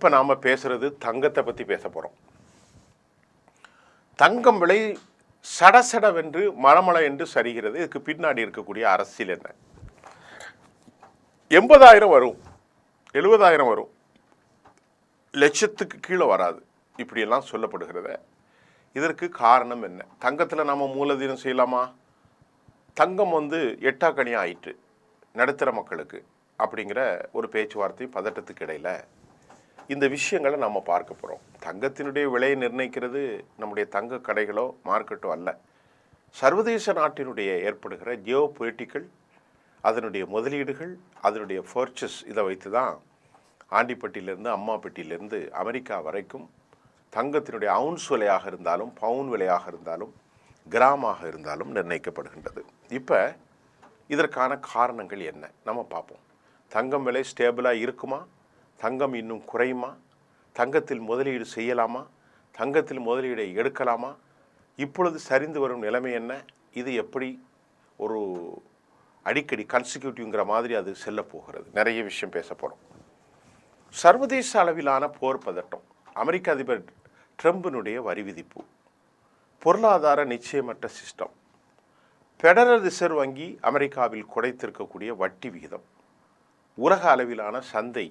இப்போ நாம் பேசுகிறது தங்கத்தை பற்றி பேச போகிறோம். தங்கம் விலை சடசடவென்று மளமள என்று சரிகிறது. இதுக்கு பின்னாடி இருக்கக்கூடிய அரசியல் என்ன? 80,000 வரும், 70,000 வரும், லட்சத்துக்கு கீழே வராது, இப்படியெல்லாம் சொல்லப்படுகிறத. இதற்கு காரணம் என்ன? தங்கத்தில் நாம் மூலதனம் செய்யலாமா? தங்கம் எட்டாக்கணி ஆயிற்று நடுத்தர மக்களுக்கு அப்படிங்கிற ஒரு பேச்சுவார்த்தை பதட்டத்துக்கு இடையில் இந்த விஷயங்களை நம்ம பார்க்க போகிறோம். தங்கத்தினுடைய விலையை நிர்ணயிக்கிறது நம்முடைய தங்க கடைகளோ மார்க்கெட்டோ அல்ல. சர்வதேச நாட்டினுடைய ஏற்படுகிற ஜியோ பொலிட்டிக்கல், அதனுடைய முதலீடுகள், அதனுடைய பர்ச்சஸ், இதை வைத்து தான் ஆண்டிப்பட்டியிலேருந்து அம்மாப்பட்டியிலேருந்து அமெரிக்கா வரைக்கும் தங்கத்தினுடைய அவுன்ஸ் விலையாக இருந்தாலும், பவுன் விலையாக இருந்தாலும், கிராமாக இருந்தாலும் நிர்ணயிக்கப்படுகின்றது. இப்போ இதற்கான காரணங்கள் என்ன நம்ம பார்ப்போம். தங்கம் விலை ஸ்டேபிளாக இருக்குமா? தங்கம் இன்னும் குறையுமா? தங்கத்தில் முதலீடு செய்யலாமா? தங்கத்தில் முதலீடை எடுக்கலாமா? இப்பொழுது சரிந்து வரும் நிலைமை என்ன? இது எப்படி ஒரு அடிக்கடி கன்சிக்யூட்டிவ்ங்கிற மாதிரி அது செல்ல போகிறது? நிறைய விஷயம் பேச போகிறோம். சர்வதேச அளவிலான போர் பதட்டம், அமெரிக்க அதிபர் ட்ரம்பினுடைய வரி விதிப்பு, பொருளாதார நிச்சயமற்ற சிஸ்டம், ஃபெடரல் ரிசர்வ் வங்கி அமெரிக்காவில் குறைத்திருக்கக்கூடிய வட்டி விகிதம், உலக அளவிலான சந்தை,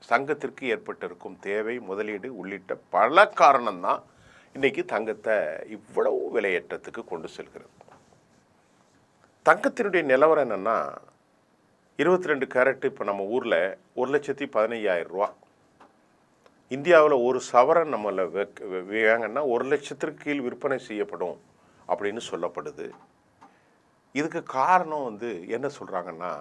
தங்கத்திற்கு ஏற்பட்டிருக்கும் தேவை, முதலீடு உள்ளிட்ட பல காரணம்தான் இன்றைக்கி தங்கத்தை இவ்வளவு விலையேற்றத்துக்கு கொண்டு செல்கிறது. தங்கத்தினுடைய நிலவரம் என்னென்னா, 22 கேரட்டு இப்போ நம்ம ஊரில் 1,15,000 ரூபா. இந்தியாவில் ஒரு சவரன் நம்மளை வாங்கன்னா 1 லட்சத்திற்கு கீழ் விற்பனை செய்யப்படும் அப்படின்னு சொல்லப்படுது. இதுக்கு காரணம் என்ன சொல்கிறாங்கன்னா,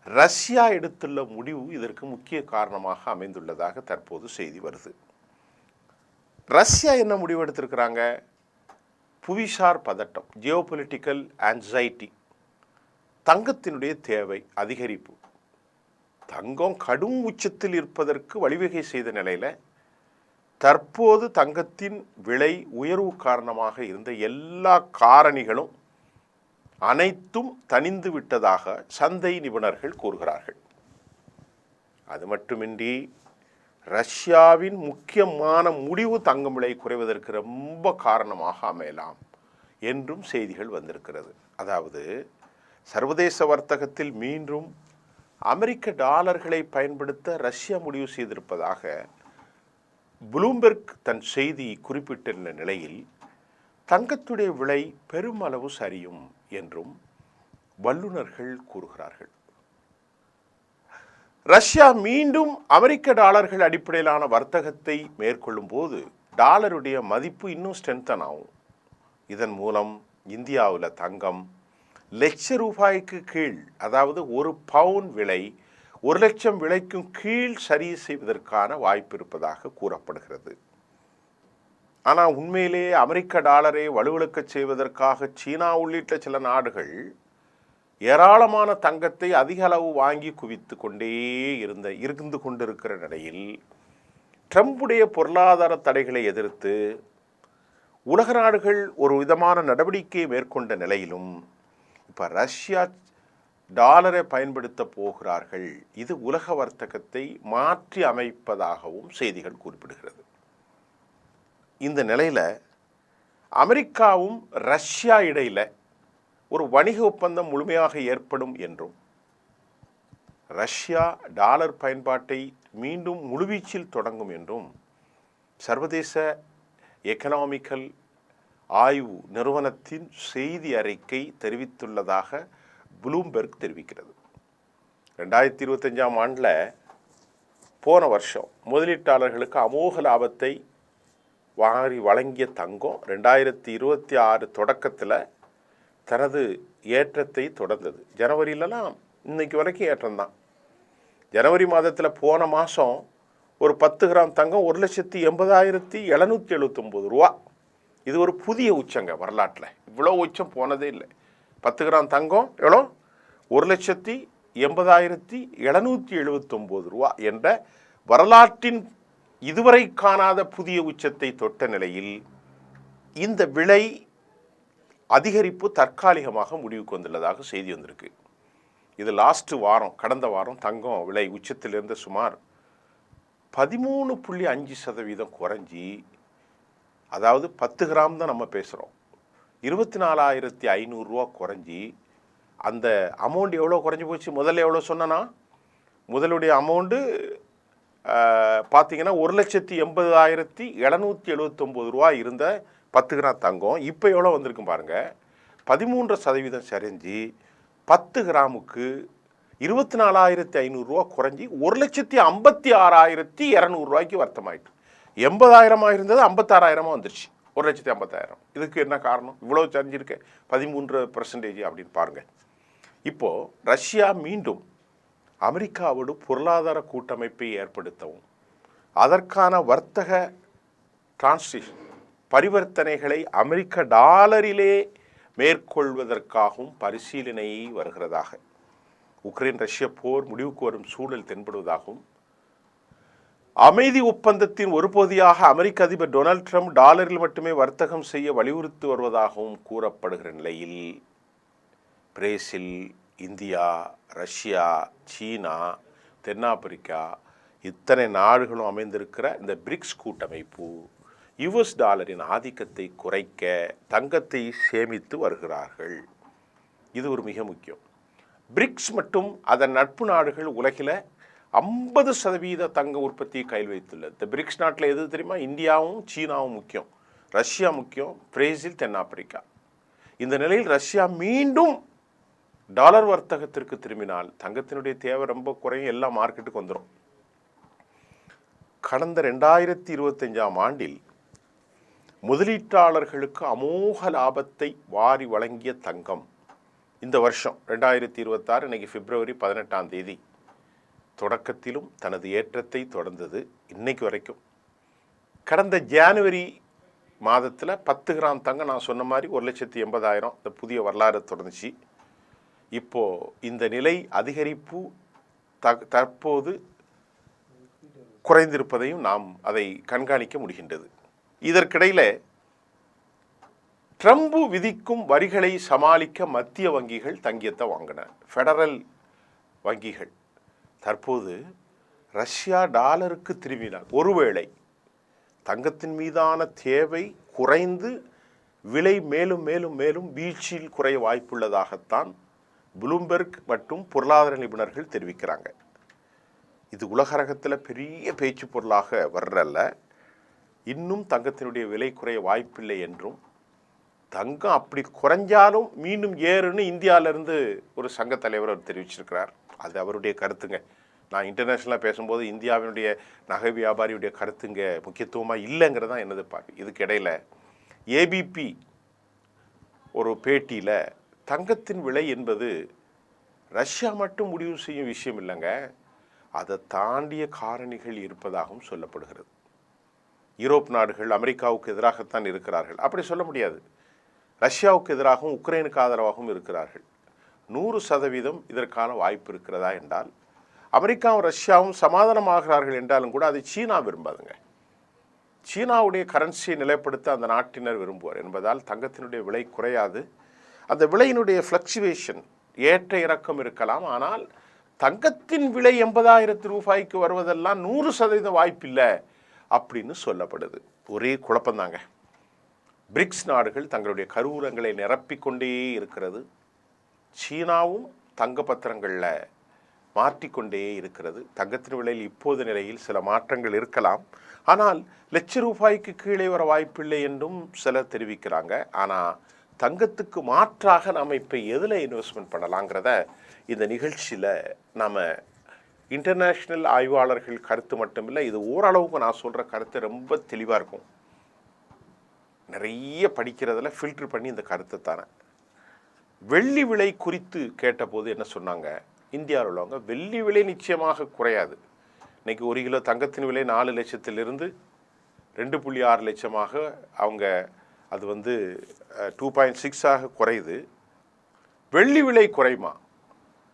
ரஷ்யா எடுத்துள்ள முடிவு இதற்கு முக்கிய காரணமாக அமைந்துள்ளதாக தற்போது செய்தி வருது. ரஷ்யா என்ன முடிவு எடுத்திருக்கிறாங்க? புவிசார் பதட்டம், ஜியோ பொலிட்டிக்கல் ஆன்சைட்டி, தங்கத்தினுடைய தேவை அதிகரிப்பு, தங்கம் கடும் உச்சத்தில் இருப்பதற்கு வழிவகை செய்த நிலையில் தற்போது தங்கத்தின் விலை உயர்வு காரணமாக இருந்த எல்லா காரணிகளும் அனைத்தும் தணிந்து விட்டதாக சந்தை நிபுணர்கள் கூறுகிறார்கள். அது மட்டுமின்றி ரஷ்யாவின் முக்கியமான முடிவு தங்கம் விலை குறைவதற்கு ரொம்ப காரணமாக அமையலாம் என்றும் செய்திகள் வந்திருக்கிறது. அதாவது சர்வதேச வர்த்தகத்தில் மீண்டும் அமெரிக்க டாலர்களை பயன்படுத்த ரஷ்யா முடிவு செய்திருப்பதாக ப்ளூம்பெர்க் தன் செய்தி குறிப்பிட்டிருந்த நிலையில் தங்கத்துடைய விலை பெருமளவு சரியும் என்றும் வல்லுநர்கள் கூறுகிறார்கள். ரஷ்யா மீண்டும் அமெரிக்க டாலர்கள் அடிப்படையிலான வர்த்தகத்தை மேற்கொள்ளும் போது டாலருடைய மதிப்பு இன்னும் ஸ்ட்ரென்தன் ஆகும். இதன் மூலம் இந்தியாவில் தங்கம் ₹1,00,000 கீழ், அதாவது ஒரு பவுன் விலை 1 லட்சம் விலைக்கும் கீழ் சரி செய்வதற்கான வாய்ப்பு இருப்பதாக கூறப்படுகிறது. ஆனால் உண்மையிலேயே அமெரிக்க டாலரை வலுவிழக்க செய்வதற்காக சீனா உள்ளிட்ட சில நாடுகள் ஏராளமான தங்கத்தை அதிக அளவு வாங்கி குவித்து கொண்டே இருந்து கொண்டிருக்கிற நிலையில் ட்ரம்புடைய பொருளாதார தடைகளை எதிர்த்து உலக நாடுகள் ஒரு விதமான நடவடிக்கையை மேற்கொண்ட நிலையிலும் இப்போ ரஷ்யா டாலரை பயன்படுத்த போகிறார்கள். இது உலக வர்த்தகத்தை மாற்றி அமைப்பதாகவும் செய்திகள் குறிப்பிடுகிறது. இந்த நிலையில் அமெரிக்காவும் ரஷ்யா இடையில் ஒரு வணிக ஒப்பந்தம் முழுமையாக ஏற்படும் என்றும், ரஷ்யா டாலர் பயன்பாட்டை மீண்டும் முழுவீச்சில் தொடங்கும் என்றும் சர்வதேச எக்கனாமிக்கல் ஆய்வு நிறுவனத்தின் செய்தி அறிக்கை தெரிவித்துள்ளதாக ப்ளூம்பெர்க் தெரிவிக்கிறது. 2025ஆம் ஆண்டில் போன வருஷம் முதலீட்டாளர்களுக்கு அமோக லாபத்தை வழங்கிய தங்கம் 2026 தொடக்கத்தில் தனது ஏற்றத்தை தொடர்ந்தது. ஜனவரியிலலாம் இன்னைக்கு வரைக்கும் ஏற்றம்தான். ஜனவரி மாதத்தில் போன மாதம் ஒரு 10 கிராம் தங்கம் 1,80,779 ரூபா. இது ஒரு புதிய உச்சங்க வரலாற்றில். இவ்வளோ உச்சம் போனதே இல்லை. 10 கிராம் தங்கம் எவ்வளோ? 1,80,779 ரூபா என்ற வரலாற்றின் இதுவரை காணாத புதிய உச்சத்தை தொட்ட நிலையில் இந்த விலை அதிகரிப்பு தற்காலிகமாக முடிவுக்கு வந்துள்ளதாக செய்தி வந்திருக்கு. இது கடந்த வாரம் தங்கம் விலை உச்சத்திலிருந்து சுமார் 13.5% குறைஞ்சி, அதாவது 10 கிராம் தான் நம்ம பேசுகிறோம், 24,500 ரூபா குறைஞ்சி. அந்த அமௌண்ட் எவ்வளோ குறைஞ்சி போச்சு? முதல்ல எவ்வளோ சொன்னனா, முதலுடைய அமௌண்ட்டு பார்த்தீங்கன்னா 1,80,779 ரூபா இருந்த 10 கிராம் தங்கம் இப்போ எவ்வளோ வந்திருக்கு பாருங்கள். 13% சரிஞ்சு 10 கிராமுக்கு 24,500 ரூபா குறைஞ்சி 1,56,200 ரூபாய்க்கு வர்த்தமாயிட்டு. 80,000 இருந்தது 56,000 வந்துருச்சு, 1,50,000. இதுக்கு என்ன காரணம்? இவ்வளோ சரிஞ்சிருக்கு 13% அப்படின்னு பாருங்கள். இப்போது ரஷ்யா மீண்டும் அமெரிக்காவோடு பொருளாதார கூட்டமைப்பை ஏற்படுத்தவும், அதற்கான வர்த்தக டிரான்சிஷன் பரிவர்த்தனைகளை அமெரிக்க டாலரிலே மேற்கொள்வதற்காகவும் பரிசீலனை வருகிறதாக, உக்ரைன் ரஷ்ய போர் முடிவுக்கு வரும் சூழல் தென்படுவதாகவும், அமைதி ஒப்பந்தத்தின் ஒரு பகுதியாக அமெரிக்க அதிபர் டொனால்ட் ட்ரம்ப் டாலரில் மட்டுமே வர்த்தகம் செய்ய வலியுறுத்தி வருவதாகவும் கூறப்படுகிற நிலையில், பிரேசில், இந்தியா, ரஷ்யா, சீனா, தென்னாப்பிரிக்கா இத்தனை நாடுகளும் அமைந்திருக்கிற இந்த பிரிக்ஸ் கூட்டமைப்பு யுஎஸ் டாலரின் ஆதிக்கத்தை குறைக்க தங்கத்தை சேமித்து வருகிறார்கள். இது ஒரு மிக முக்கியம். பிரிக்ஸ் மற்றும் அதன் நட்பு நாடுகள் உலகில் 50% தங்க உற்பத்தியை கையில் வைத்துள்ளது. இந்த பிரிக்ஸ் நாட்டில் எது தெரியுமா? இந்தியாவும் சீனாவும் முக்கியம், ரஷ்யா முக்கியம், பிரேசில், தென்னாப்பிரிக்கா. இந்த நிலையில் ரஷ்யா மீண்டும் டாலர் வர்த்தகத்திற்கு திரும்பினால் தங்கத்தினுடைய தேவை ரொம்ப குறையும், எல்லா மார்க்கெட்டுக்கு வந்துடும். கடந்த 2025ஆம் ஆண்டில் முதலீட்டாளர்களுக்கு அமோக லாபத்தை வாரி வழங்கிய தங்கம் இந்த வருஷம் 2026, இன்னைக்கு பிப்ரவரி 18ஆம் தேதி தொடக்கத்திலும் தனது ஏற்றத்தை தொடர்ந்தது. இன்னைக்கு வரைக்கும் கடந்த ஜனவரி மாதத்தில் 10 கிராம் தங்கம் நான் சொன்ன மாதிரி 1,80,000 இந்த புதிய வரலாறு தொடர்ந்துச்சு. இப்போது இந்த நிலை அதிகரிப்பு தற்போது குறைந்திருப்பதையும் நாம் அதை கண்காணிக்க முடிகின்றது. இதற்கிடையில் ட்ரம்ப் விதிக்கும் வரிகளை சமாளிக்க மத்திய வங்கிகள் தங்கியத்தை வாங்கின. ஃபெடரல் வங்கிகள் தற்போது ரஷ்யா டாலருக்கு திரும்பினால், ஒருவேளை தங்கத்தின் மீதான தேவை குறைந்து விலை மேலும் மேலும் மேலும் வீழ்ச்சியில் குறைய வாய்ப்புள்ளதாகத்தான் ப்ளூம்பெர்க் மற்றும் பொருளாதார நிபுணர்கள் தெரிவிக்கிறாங்க. இது உலகரகத்தில் பெரிய பேச்சு பொருளாக வர்றல்ல, இன்னும் தங்கத்தினுடைய விலை குறைய வாய்ப்பில்லை என்றும், தங்கம் அப்படி குறைஞ்சாலும் மீண்டும் ஏறுன்னு இந்தியாவிலேருந்து ஒரு சங்க தலைவர் அவர் தெரிவிச்சிருக்கிறார். அது அவருடைய கருத்துங்க. நான் இன்டர்நேஷ்னலாக பேசும்போது இந்தியாவினுடைய நகை வியாபாரியுடைய கருத்துங்க முக்கியத்துவமாக இல்லைங்கிறதான் என்னது பார்க்க. இதுக்கு இடையில் ஏபிபி ஒரு பேட்டியில் தங்கத்தின் விலை என்பது ரஷ்யா மட்டும் முடிவு செய்யும் விஷயம் இல்லைங்க, அதை தாண்டிய காரணிகள் இருப்பதாகவும் சொல்லப்படுகிறது. யூரோப் நாடுகள் அமெரிக்காவுக்கு எதிராகத்தான் இருக்கிறார்கள், அப்படி சொல்ல முடியாது. ரஷ்யாவுக்கு எதிராகவும் உக்ரைனுக்கு ஆதரவாகவும் இருக்கிறார்கள். 100% இதற்கான வாய்ப்பு இருக்கிறதா என்றால், அமெரிக்காவும் ரஷ்யாவும் சமாதானமாகிறார்கள் என்றாலும் கூட அதை சீனா விரும்பாதுங்க. சீனாவுடைய கரன்சியை நிலைப்படுத்த அந்த நாட்டினர் விரும்புவார் என்பதால் தங்கத்தினுடைய விலை குறையாது. அந்த விலையினுடைய ஃப்ளக்சுவேஷன் ஏற்ற இறக்கம் இருக்கலாம், ஆனால் தங்கத்தின் விலை 80,000 ரூபாய்க்கு வருவதெல்லாம் 100% வாய்ப்பில்லை அப்படின்னு சொல்லப்படுது. ஒரே குழப்பந்தாங்க. பிரிக்ஸ் நாடுகள் தங்களுடைய கருவூலங்களை நிரப்பிக்கொண்டே இருக்கிறது. சீனாவும் தங்க பத்திரங்களில் மாற்றிக்கொண்டே இருக்கிறது. தங்கத்தின் விலையில் இப்போது நிலையில் சில மாற்றங்கள் இருக்கலாம், ஆனால் ₹1,00,000 கீழே வர வாய்ப்பில்லை என்றும் சிலர் தெரிவிக்கிறாங்க. ஆனால் தங்கத்துக்கு மாற்றாக நாம் இப்போ எதில் இன்வெஸ்ட்மெண்ட் பண்ணலாங்கிறத இந்த நிகழ்ச்சியில் நாம் இன்டர்நேஷ்னல் ஆய்வாளர்கள் கருத்து மட்டுமில்லை, இது ஓரளவுக்கு நான் சொல்கிற கருத்து ரொம்ப தெளிவாக இருக்கும். நிறைய படிக்கிறதுல ஃபில்டர் பண்ணி இந்த கருத்தை தானே. வெள்ளி விலை குறித்து கேட்டபோது என்ன சொன்னாங்க இந்தியாவில் உள்ளவங்க? வெள்ளி விலை நிச்சயமாக குறையாது. இன்றைக்கி 1 கிலோ தங்கத்தின் விலை 4 லட்சத்திலிருந்து 2.6 லட்சமாக அவங்க அது 2.6 குறையுது. வெள்ளி விலை குறையுமா?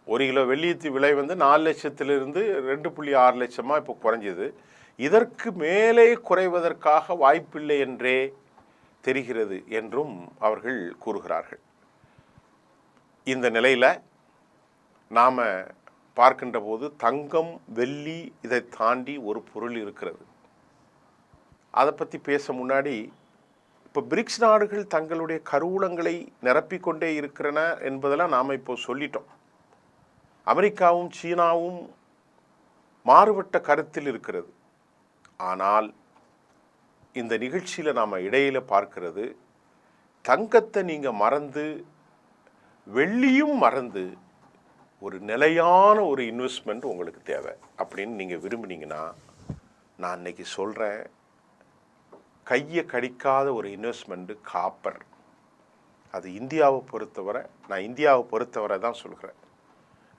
1 கிலோ வெள்ளியத்து விலை 4 லட்சத்திலிருந்து 2.6 லட்சமாக இப்போ குறைஞ்சிது. இதற்கு மேலே குறைவதற்காக வாய்ப்பில்லை என்றே தெரிகிறது என்றும் அவர்கள் கூறுகிறார்கள். இந்த நிலையில் நாம் பார்க்கின்ற போது தங்கம், வெள்ளி இதை தாண்டி ஒரு பொருள் இருக்கிறது. அதை பற்றி பேச முன்னாடி, இப்போ பிரிக்ஸ் நாடுகள் தங்களுடைய கருவூலங்களை நிரப்பிக்கொண்டே இருக்கிறன என்பதெல்லாம் நாம் இப்போ சொல்லிட்டோம். அமெரிக்காவும் சீனாவும் மாறுபட்ட கருத்தில் இருக்கிறது. ஆனால் இந்த நிகழ்ச்சியில் நாம் இடையில பார்க்கிறது, தங்கத்தை நீங்கள் மறந்து வெள்ளியும் மறந்து ஒரு நிலையான ஒரு இன்வெஸ்ட்மெண்ட் உங்களுக்கு தேவை அப்படின்னு நீங்கள் விரும்புனீங்கன்னா, நான் இன்னைக்கு சொல்கிறேன், கையை கடிக்காத ஒரு இன்வெஸ்ட்மெண்ட்டு காப்பர். அது இந்தியாவை பொறுத்தவரை, நான் இந்தியாவை பொறுத்தவரை தான் சொல்கிறேன்.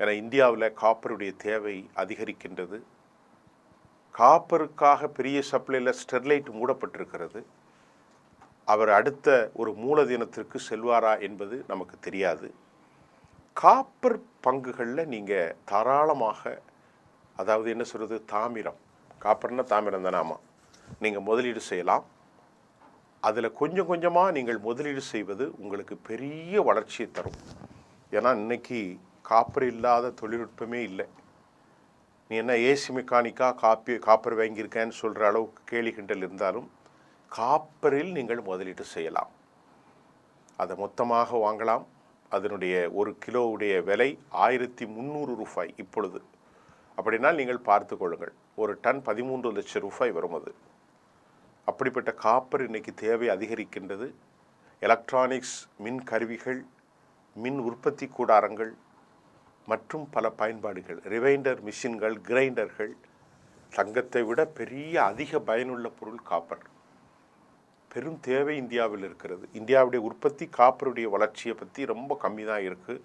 ஏன்னா இந்தியாவில் காப்பருடைய தேவை அதிகரிக்கின்றது. காப்பருக்காக பெரிய சப்ளையில் ஸ்டெர்லைட் மூடப்பட்டிருக்கிறது. அவர் அடுத்த ஒரு மூலதினத்திற்கு செல்வாரா என்பது நமக்கு தெரியாது. காப்பர் பங்குகளில் நீங்கள் தாராளமாக, அதாவது என்ன சொல்கிறது, தாமிரம், காப்பர்னா தாமிரம் தானே, ஆமாம், நீங்கள் முதலீடு செய்யலாம். அதில் கொஞ்சம் கொஞ்சமாக நீங்கள் முதலீடு செய்வது உங்களுக்கு பெரிய வளர்ச்சியை தரும். ஏன்னா இன்னைக்கு காப்பர் இல்லாத தொழில்நுட்பமே இல்லை. நீ என்ன ஏசி மெக்கானிக்காக காப்பர் வாங்கியிருக்கேன்னு சொல்கிற அளவுக்கு கேலி கிண்டல் இருந்தாலும் காப்பரில் நீங்கள் முதலீடு செய்யலாம். அதை மொத்தமாக வாங்கலாம். அதனுடைய ஒரு கிலோவுடைய விலை 1300 ரூபாய் இப்பொழுது. அப்படின்னா நீங்கள் பார்த்து கொள்ளுங்கள், ஒரு டன் 13 லட்சம் ரூபாய் வரும். அது அப்படிப்பட்ட காப்பர் இன்னைக்கு தேவை அதிகரிக்கின்றது. எலக்ட்ரானிக்ஸ், மின் கருவிகள், மின் உற்பத்தி கூடாரங்கள் மற்றும் பல பயன்பாடுகள், ரிவைண்டர் மிஷின்கள், கிரைண்டர்கள், தங்கத்தை விட பெரிய அதிக பயனுள்ள பொருள் காப்பர். பெரும் தேவை இந்தியாவில் இருக்கிறது. இந்தியாவுடைய உற்பத்தி காப்பருடைய வளர்ச்சியை பற்றி ரொம்ப கம்மி தான் இருக்குது.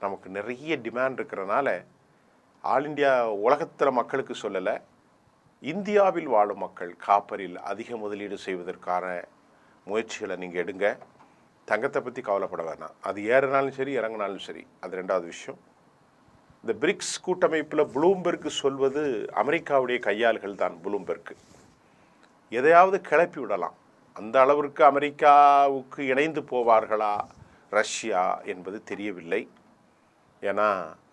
நமக்கு நிறைய டிமாண்ட் இருக்கிறனால ஆல் இந்தியா உலகத்தில் மக்களுக்கு சொல்லலை, இந்தியாவில் வாழும் மக்கள் காப்பரில் அதிக முதலீடு செய்வதற்கான முயற்சிகளை நீங்கள் எடுங்க. தங்கத்தை பற்றி கவலைப்பட வேணாம். அது ஏறினாலும் சரி இறங்கினாலும் சரி, அது ரெண்டாவது விஷயம். இந்த பிரிக்ஸ் கூட்டமைப்பில் ப்ளூம்பெர்க் சொல்வது அமெரிக்காவுடைய கையாள்கள் தான். ப்ளூம்பெர்க் எதையாவது கிளப்பி விடலாம். அந்த அளவிற்கு அமெரிக்காவுக்கு இணைந்து போவார்களா ரஷ்யா என்பது தெரியவில்லை. ஏன்னா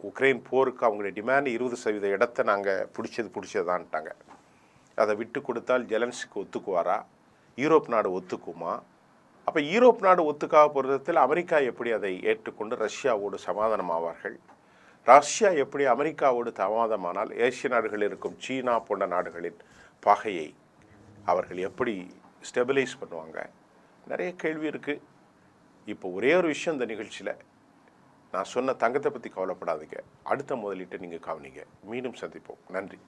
உக்ரைன் போருக்கு அவங்களுடைய டிமாண்ட் 20% இடத்தை நாங்கள் பிடிச்சதான்ட்டாங்க. அதை விட்டு கொடுத்தால் ஜெலன்ஸ்கி ஒத்துக்குவாரா? யூரோப் நாடு ஒத்துக்குமா? அப்போ யூரோப் நாடு ஒத்துக்காத பொறுத்தத்தில் அமெரிக்கா எப்படி அதை ஏற்றுக்கொண்டு ரஷ்யாவோடு சமாதானம் ஆவார்கள்? ரஷ்யா எப்படி அமெரிக்காவோடு சமாதானமானால் ஏசிய நாடுகளில் இருக்கும் சீனா போன்ற நாடுகளின் பகையை அவர்கள் எப்படி ஸ்டெபிலைஸ் பண்ணுவாங்க? நிறைய கேள்வி இருக்குது. இப்போ ஒரே ஒரு விஷயம், இந்த நிகழ்ச்சியில் நான் சொன்ன தங்கத்தை பற்றி கவலைப்படாதீங்க. அடுத்த முதலீட்டை நீங்கள் கவனிங்க. மீண்டும் சந்திப்போம். நன்றி.